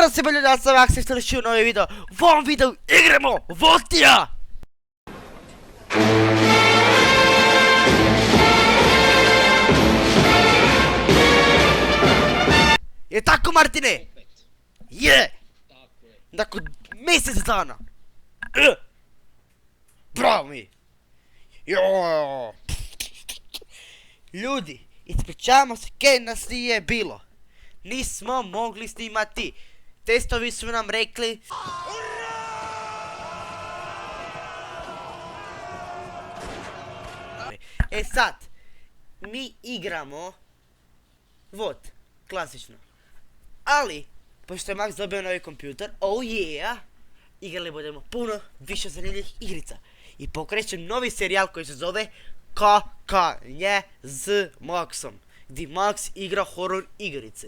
Pozdrav svima ljudi, ja sam Akse, što liči u novi video. U ovom videu igramo Votija! Je tako, Martine? Je! Nakon mjesec dana. Bravo mi! Joooo! Ljudi, ispričavamo se kaj nas nije bilo. Nismo mogli snimati. Testovi su nam rekli... E sad, mi igramo Vot, klasično. Ali, pošto je Max dobio novi kompjuter, oh yeah, igrali budemo puno više zanimljivih igrica. I pokrećem novi serijal koji se zove Kakanje z Maxom, gdje Max igra horror igrice.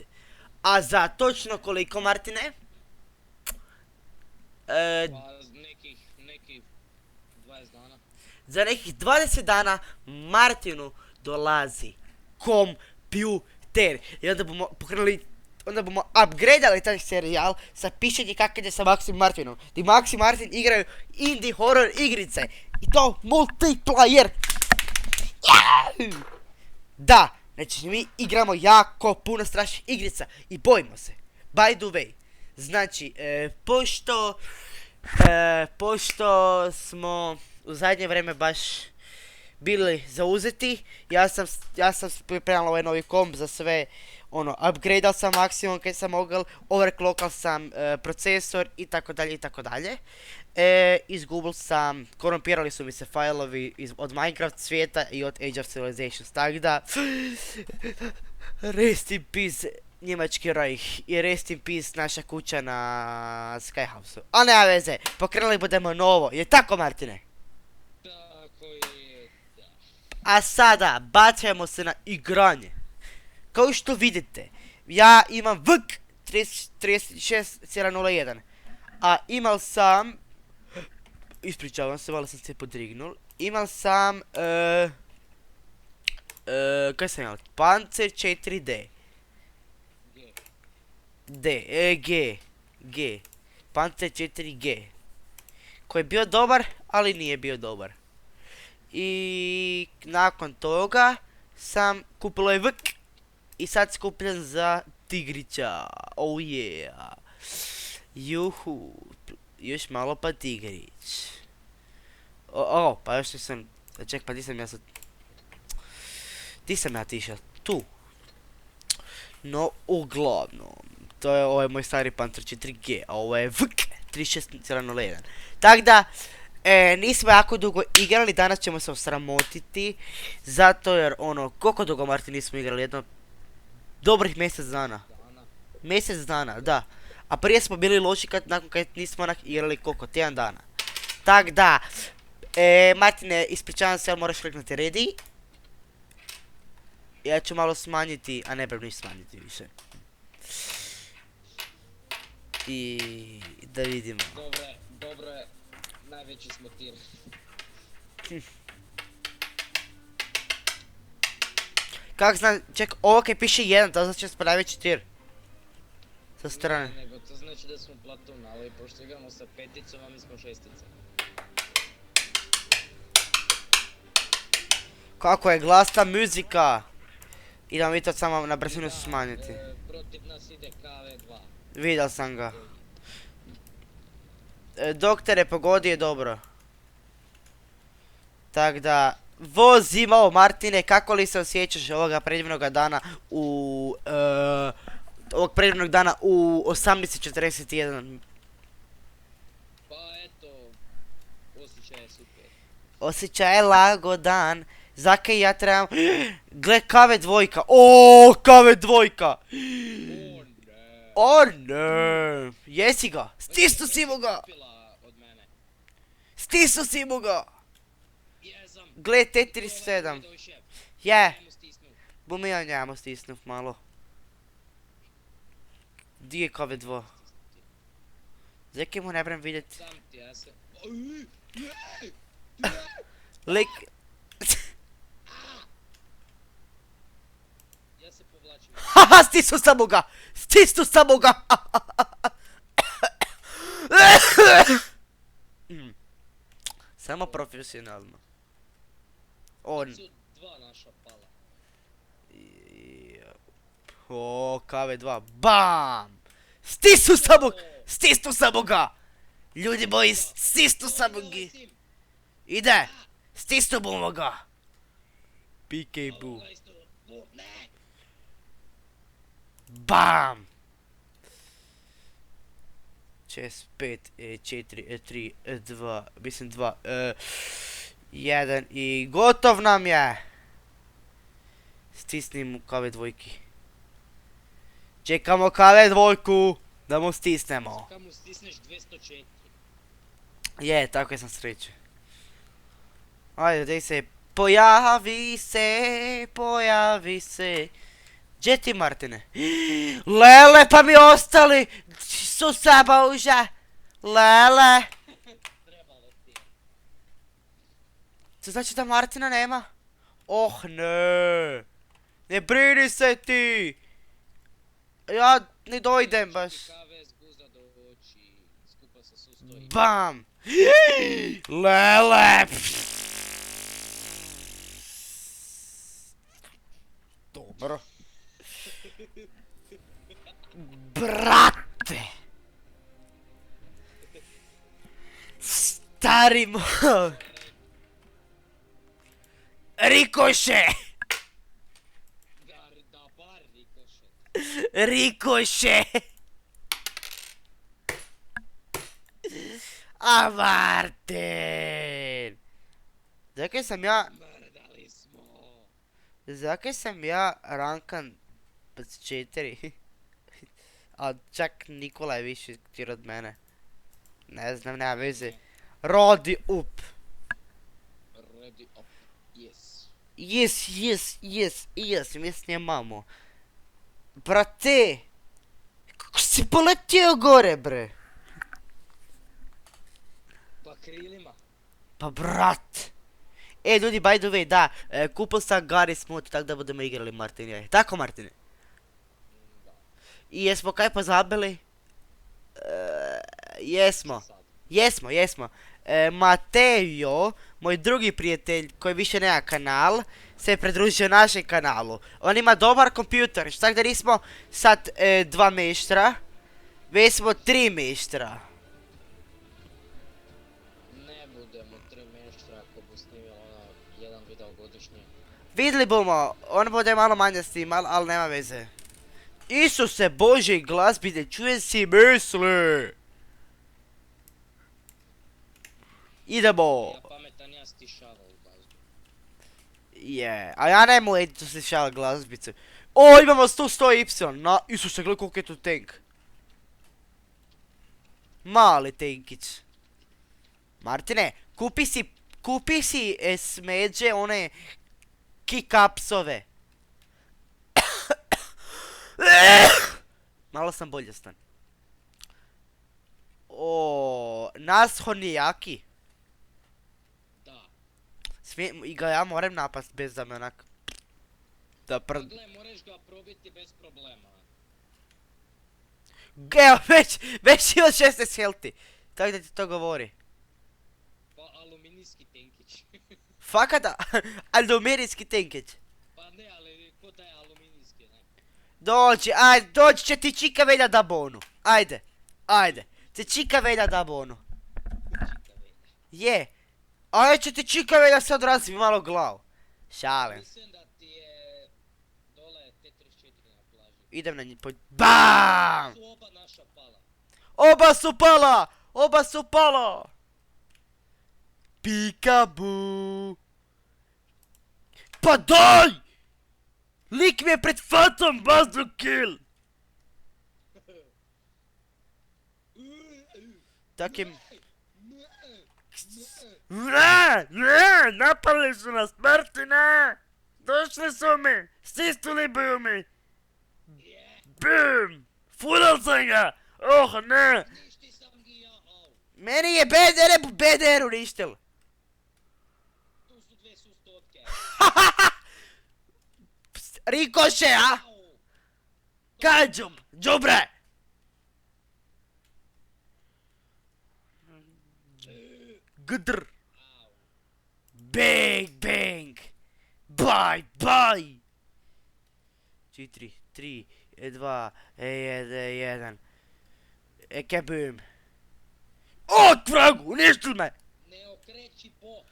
A za točno koliko, Martine? Nekih 20 dana. Za nekih 20 dana Martinu dolazi kompjuter. I onda bomo pokrenuli, onda bomo upgradeali taj serijal sa pišenje kakanje sa Maxim Martinom. Gdje Max i Martin igraju indie horror igrice. I to multiplayer. Da, znači mi igramo jako puno strašnih igrica i bojimo se. By the way, znači, pošto smo u zadnje vrijeme baš bili zauzeti, ja sam pripremala ovaj novi komp za sve, upgradeal sam maksimum kaj sam mogel, overclockal sam procesor i tako dalje i tako dalje. Izgubil sam, korumpirali su mi se failovi od Minecraft svijeta i od Age of Civilizations, tako da rest in peace njemački Reich i rest in peace naša kuća na Skyhouse-u. A nema veze, pokrenuli budemo novo, je tako, Martine? Tako je, da. A sada bacujemo se na igranje. Kao što vidite, ja imam VK 36.01, a imal sam, ispričavam se, malo sam se podrignul, imal sam, kaj sam imao, Panzer 4D, G, Panzer 4G, koji je bio dobar, ali nije bio dobar. I nakon toga sam kupilo ovaj VK i sad skupljen za tigrića, oh yeah. Juhu, još malo pa tigrić. Pa još nisam, ček, pa di sam ja sad, di sam ja tišao, tu. No, uglavnom, to je ovaj moj stari Panzer 4G, a ovo je VK 36.01. Tak da, nismo jako dugo igrali, danas ćemo se osramotiti, zato jer koliko dugo, Martin, nismo igrali, jedno dobrih mjesec dana. Mjesec dana, da. A prije smo bili loši nakon kad nismo igrali koliko, tjedan dana. Tak da, Martine, ispričavam se, ali moraš kliknuti ready. Ja ću malo smanjiti, a ne bih niš smanjiti više. I da vidimo. Dobro je, najveći smo tir. Kak znam, ček, ovo kaj piše 1, to znači da smo najveći tir. Sa strane. Ne, nego to znači da smo platun, ali pošto igramo sa peticom, a mi smo šestica. Kako je glasna muzika. Idemo mi to samo na brzinu smanjiti. Protiv nas ide KV2. Vidjel sam ga. Doktore, pogodi je dobro. Tak da, vozimo, Martine, kako li se osjećaš ovoga predivnog dana u... ovog predivnog dana u 18.41? Pa eto, osjećaj je super. Osjećaj je lagodan. Zakaj ja trebam... Gle, KV2. Oooo, KV2. O ne. Jesi ga? Stisnu si mu ga. Stisnu si mu ga. Gle, T37. Je. Bum ja njemu stisnuv malo. Di je KV2? Zakaj mu ne brem vidjeti? Sam ti, ja se... Lik... Ja se povlačim. Haha, stisnu samo ga! Stisnu samo ga! Samo profesionalno. On. Su dva naša pala. O, KV2. BAM! Stisnu samo ga! Ljudi moji, stisnu samo ga! Ide! Stisnu bomo ga! PK bu. BAM! 6, 5, 4, 3, 2, mislim 2, 1 i gotov nam je! Stisnimo KV2. Čekamo KV2 da mu stisnemo. Kad mu stisneš 204. Je, tako sam sreće. Ajde, daj se. Pojavi se. Gdje ti, Martine? Lele, pa mi ostali su saboža. Lele. Trebalo ti je. To znači da Martina nema? Oh ne. Ne brini se ti. Ja ne dojdem baš. KV zguza doći. Skupa sa sustoji. Bam. Lele. Dobro. Brate. Stari moj. Rikoše. Da bar rikoše. Rikoše. A Martin. Zakaj sam ja... Mrdali smo. Zakaj sam ja rankan 4? A čak Nikola je više tir od mene. Ne znam, nema veze. Rodi up. Ready up. Yes. Yes, mi snimamo. Brate! Kako si poletio gore, bre? Pa krilima. Pa brat! Ljudi, by the way, da, kupil sam Gary Smooth, tako da budemo igrali, Martine. Tako, Martine? Da. I jesmo kaj pozabili? Jesmo. Sad. Jesmo. Mateo, moj drugi prijatelj koji više nema kanal, se je pridružio našem kanalu. On ima dobar kompjuter, tako da nismo sad 2 meštra, već smo 3 meštra. Ne budemo 3 meštra ako bu snimilo jedan video godišnje. Vidli bomo, on bude malo manje snimal, ali nema veze. Isuse Bože, glazbi ne čujem si misli. Idemo. Ja pametan, ja stišavao u bazu. Je, a ja ne mogu editi slišava glazbice. O, imamo 100 Y, na, Isuse, gledaj koliko je tu tank. Mali tankić. Martine, kupi si smeđe, one kick-upsove. Malo sam bolje stan. O, nas honijaki. Da. I ga ja moram napast bez da me onak... Da Pa gle, moraš ga probiti bez problema. Evo, već ima 16 healthy. Tako da ti to govori. Pa aluminijski tenkić. Fakat da, aluminijski tenkić. Pa ne, ali ko taj aluminijski, ne? Doći će ti čika velja da bonu. Ajde. Ti čika velja da bonu. Čita velja. Je. Ajde će ti čika velja sad razvi malo glavu. Šalim. Mislim da ti je dole T34 na plaži. Idem na njih BAM! Su oba naša pala. Oba su pala! Peekaboo! Pa daj! Lik mi je pred fatom bazdu kill! Tak je... Ne, napali su nas, Martina! Došli su mi, stisnuli bi mi! BUM! Fudal sam ga! Oh ne! Ništi sam gi ja, au. Meni je BDR uništil! Tu su dve sustotke. Rikoše, a? Au. Kaj džubre? gdr. Au. Bang, bang. Bye, bye. 4, 3, 2, 1. Ekebum. O, vragu, uništili me. Ne okreći bok.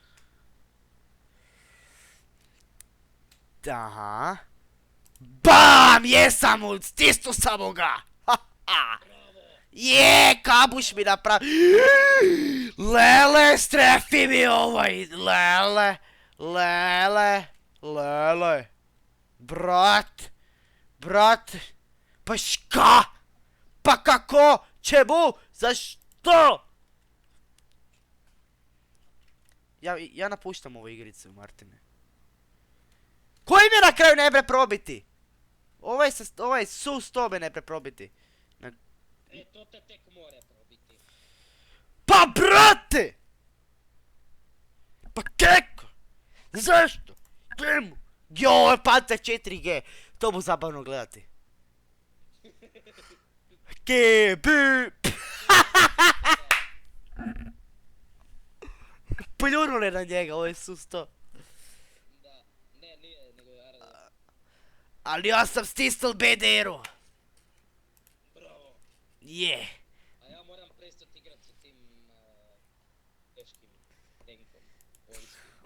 Aha. BAM! Jesam mu, stisnu samo ga. Ha, ha. Bravo. Je, kabuš mi napravi. Lele, strefi mi ovaj. Lele, lele, lele. Brat. Pa ška? Pa kako? Čemu? Zašto? Ja napuštam ovu igricu, Martine. Koji mi na kraju ne bre probiti? Ovaj sus to me ne bre probiti. E, to te tek more probiti. Pa brate! Pa kako? Zašto? Čemu? Joj, Panzer 4G. To bu zabavno gledati. GB. Pljunuli na njega, ovo je sus to. Da. Ne, nije, nego je Arada. Ali ja sam stisnul BDR-u. Bravo. Je. A ja moram prestati igrat sa tim teškim tenkom.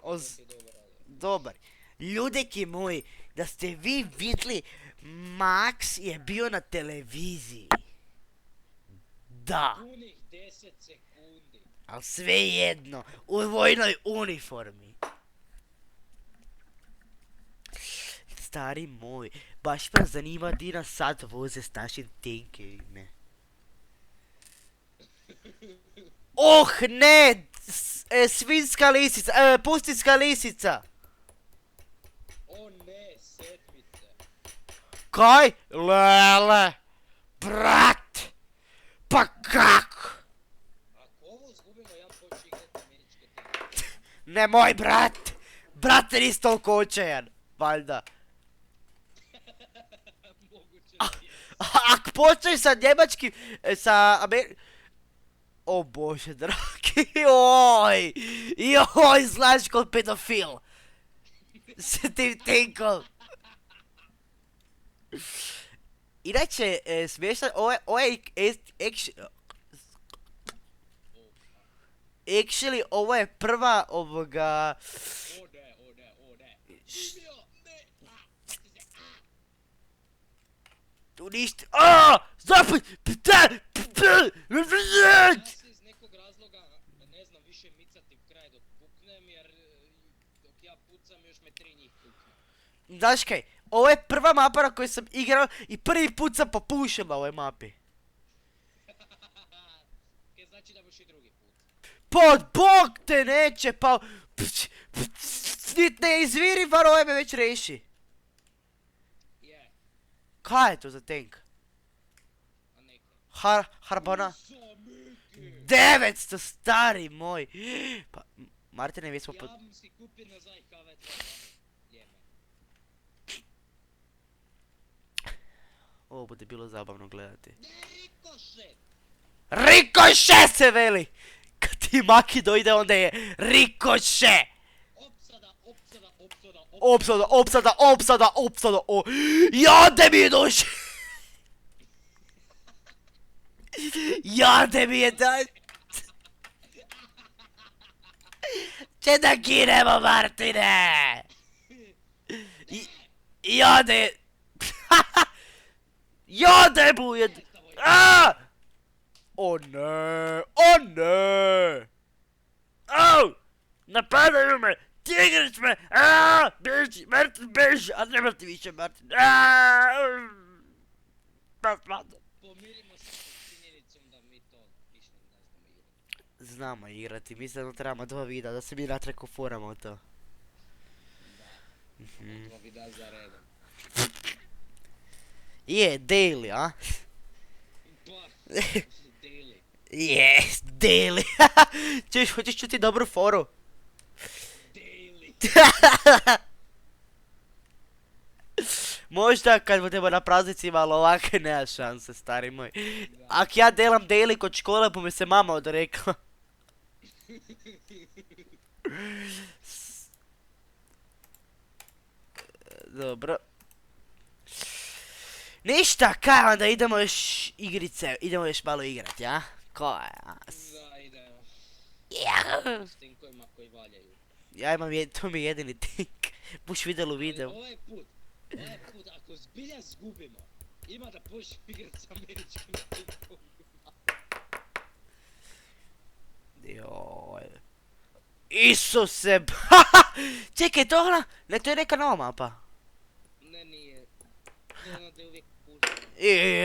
Oz- To je dobro, ali... Dobar. Ljudeki moji, da ste vi vidli, Max je bio na televiziji. Da, Punih 10 sekundi. ali svejedno, u vojnoj uniformi. Stari moj, baš me zanima di nas sad voze s našim tenkevima. Oh ne, svinska lisica, pustinska lisica. O ne, sedmice. Kaj? Lele, brat, pa kako? Ako ovo izgubimo, ja počnu igrat američke tenke. Nemoj brat, brate nisi toliko očajan, valjda. Moguće je. Ako počneš sa njemačkim, O bože dragi, joj, znaš kod pedofil. S tim tenkom. Inače, smiješan, actually, ovo je prva ovoga... O ne. Ubio, ne. Uništi... Aaaa! Zapad! Ja se iz nekog razloga ne znam više micati u kraj dok puknem, jer dok ja pucam još me 3 njih pukne. Znaš kaj, ovo je prva mapa na kojoj sam igrao i prvi put sam popušao na ovoj mapi. Kaj znači da budeš i drugi put. Pod bog te neće, pa... Ne izviri, bar ovaj me već reši. Je, Kaj je to za tank? a neka. Harbona? Zameke. 900, stari moj. Pa, Martine, mi smo pod... Ja bym si kupio na zaj KV2. Ljeme. Ovo bude bilo zabavno gledati. Ne, rikošet! Rikoše se veli! Kad ti Maki dojde, onda je Rikoše! Opsada, jade mi je duše! Jade mi je daj! Če da ginemo, Martine! Jade! Jade mu je... Aaaa! O ne! Au! Napadaju me! Tigrić me! Aaaa! Beži! Martin, beži! A nema ti više, Martin! Aaaa! Pa spadam. Pomirimo se s činjenicom da mi to više ne znamo igrati. Znamo igrati, mislim da trebamo 2 videa, da se mi natrag uforamo u to. Da, 2 videa za redom. Je, daily, a? Pa, daily. Yes, daily! Hoćeš čuti dobru foru? Daily. Možda kad budemo na praznicima, ali ovako nema šanse, stari moj. Ako ja delam daily kod škole, pa mi se mama odrekla. Dobro. Ništa, kaj onda idemo još igrice, idemo još malo igrat, ja? Kaj? Da, idemo. Ja. S tinkovima koji valjaju. Ja imam, to mi je jedini tink. Buš vidjel u videu. Ali ovaj put, ako zbilja zgubimo, ima da počnem igrat s američkim tinkovima. Joj. Isuse, čekaj, to ona? Ne, to je neka nova mapa. Ne, nije. To je ono da je uvijek pušten.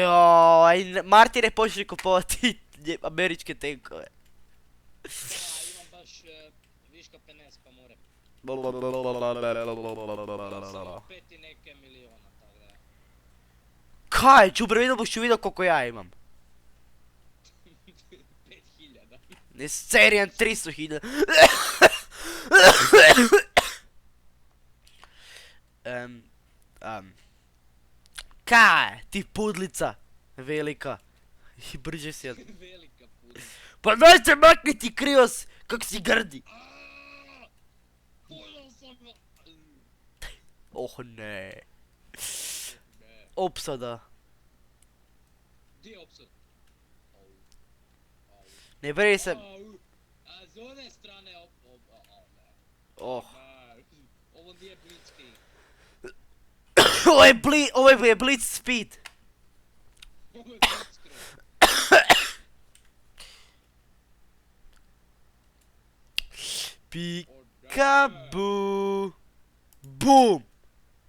Joj, Martin je počeli kupovati američke tenkove. Ja, imam baš viška 50 pa moram. Sam 5 i neke miliona, tako da. Kaj, čubre, vidio boš vidio koliko ja imam. 5000. Ne, serijan 300.000. Kaj, ti pudlica velika. I brže si od... Velika puta. Pa daj se makni ti krios, kak si grdi. Pojel sam ga. Oh ne. Ne. Opsada. Di je opsad? Ne brini se... A s one strane ne. Oh. Ovo nije Blitzkrieg. Ovo je Blitz Speed. Ovo je Blitzkrieg. Pikabu. Bum.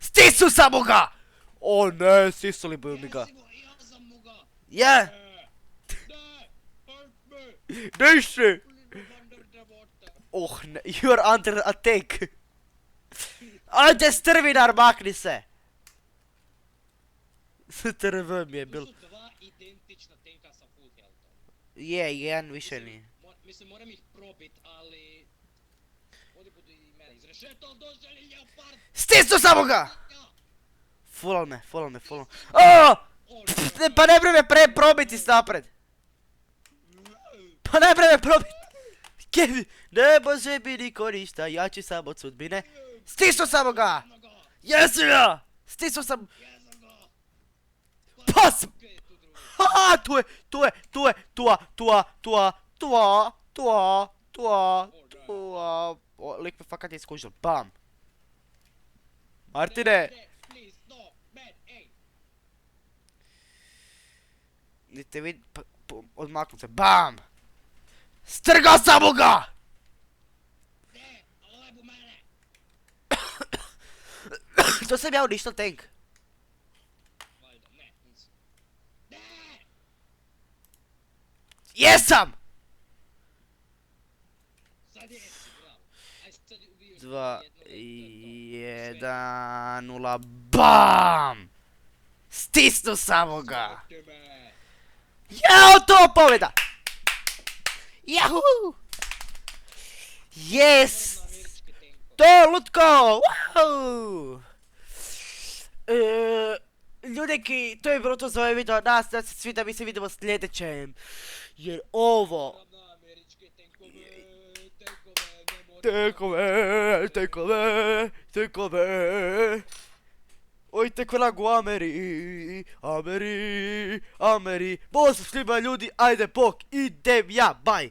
Stisnu samo ga! O ne, stisnuli bi mi ga. Ja sam mu ga. Ja, Ne, help me. ništa. Please, under the water. Oh ne, you're under attack. Ajde strvinar, makni se. STRV mi je Tu bil. su dva identična tenka sa full healthom. Je, jedan više nije. Mislim, moram ih probit, ali... Ovdje budu i mene izrešetao, dođe li Leopard? Stisnu samo ga! Ja. Fulal me. Oh! O, Ne, pa ne bre me probiti s napred. Pa ne bre me probiti. Kevin, ne može mi niko ništa, ja ću sam od sudbine. Stisnu samo ga! Jesam ga, Jesi ga! Stisnu sam... jesam ga. Pas! Okej, tu drugi. Haha, lik me fakat je iskužil, bam. Martine! Ne, please, no, man, ej. Nite vid, odmaknu se, bam! Strgao sam mu ga! Ne, ali ovaj bu mene. To sam ja uništio tank. Valjda, ne, nisam. Ne! Jesam! Sad jesi, bravo. Aj sad ubij još 2, jednog, 1, 0, BAM! Stisnu samo ga! Svaki me. Jao, to pobjeda! Jahu! Yes! Na američke tenkove. To, lutko! Wow! Ljudeki, to je bilo to za ovaj video od nas, da se svi da mi se vidimo sljedećem. Jer ovo... Na američke tenkove, ne mora. Tenkove. Oj, tek vragu Ameri. Pozdrav svima ljudi, ajde bok, idem ja, bye!